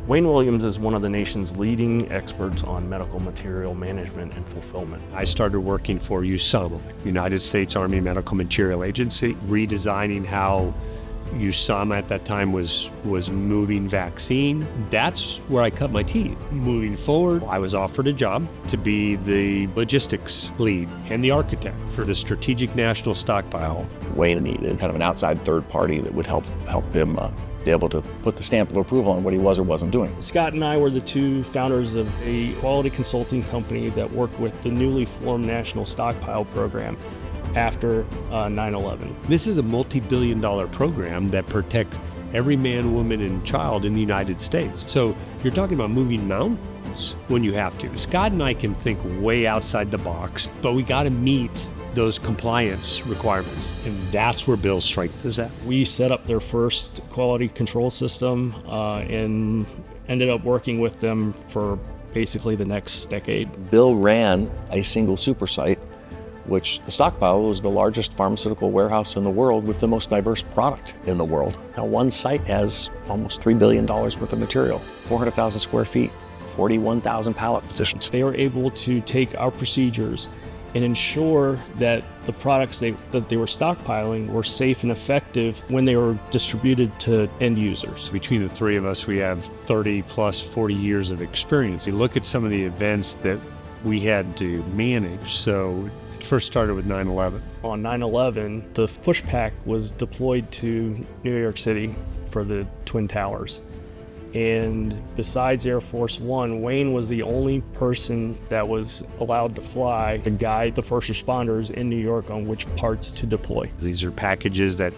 Wayne Williams is one of the nation's leading experts on medical material management and fulfillment. I started working for USAMMA, United States Army Medical Material Agency, redesigning how USAMMA at that time was moving vaccine. That's where I cut my teeth. Moving forward, I was offered a job to be the logistics lead and the architect for the Strategic National Stockpile. Wayne needed kind of an outside third party that would help him be able to put the stamp of approval on what he was or wasn't doing. Scott and I were the two founders of a quality consulting company that worked with the newly formed National Stockpile program after 9/11. This is a multi-billion-dollar program that protects every man, woman, and child in the United States. So you're talking about moving mountains when you have to. Scott and I can think way outside the box, but we got to meet those compliance requirements, and that's where Bill's strength is at. We set up their first quality control system and ended up working with them for basically the next decade. Bill ran a single super site, which the stockpile was the largest pharmaceutical warehouse in the world with the most diverse product in the world. Now one site has almost $3 billion worth of material, 400,000 square feet, 41,000 pallet positions. They were able to take our procedures and ensure that the products that they were stockpiling were safe and effective when they were distributed to end users. Between the three of us, we have 30 plus 40 years of experience. You look at some of the events that we had to manage. So it first started with 9/11. On 9/11, the push pack was deployed to New York City for the Twin Towers. And besides Air Force One, Wayne was the only person that was allowed to fly to guide the first responders in New York on which parts to deploy. These are packages that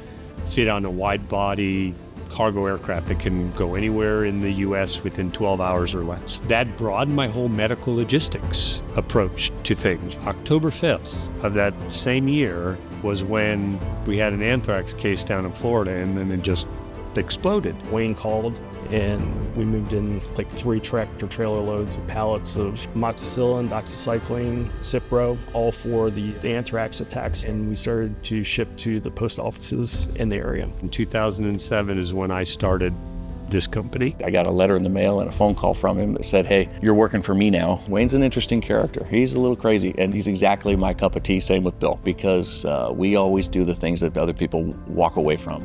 fit on a wide body cargo aircraft that can go anywhere in the U.S. within 12 hours or less. That broadened my whole medical logistics approach to things. October 5th of that same year was when we had an anthrax case down in Florida, and then it just exploded. Wayne called, and we moved in like 3 tractor trailer loads of pallets of amoxicillin, doxycycline, Cipro, all for the anthrax attacks, and we started to ship to the post offices in the area. In 2007 is when I started this company. I got a letter in the mail and a phone call from him that said, "Hey, you're working for me now." Wayne's an interesting character. He's a little crazy, and he's exactly my cup of tea. Same with Bill, because we always do the things that other people walk away from.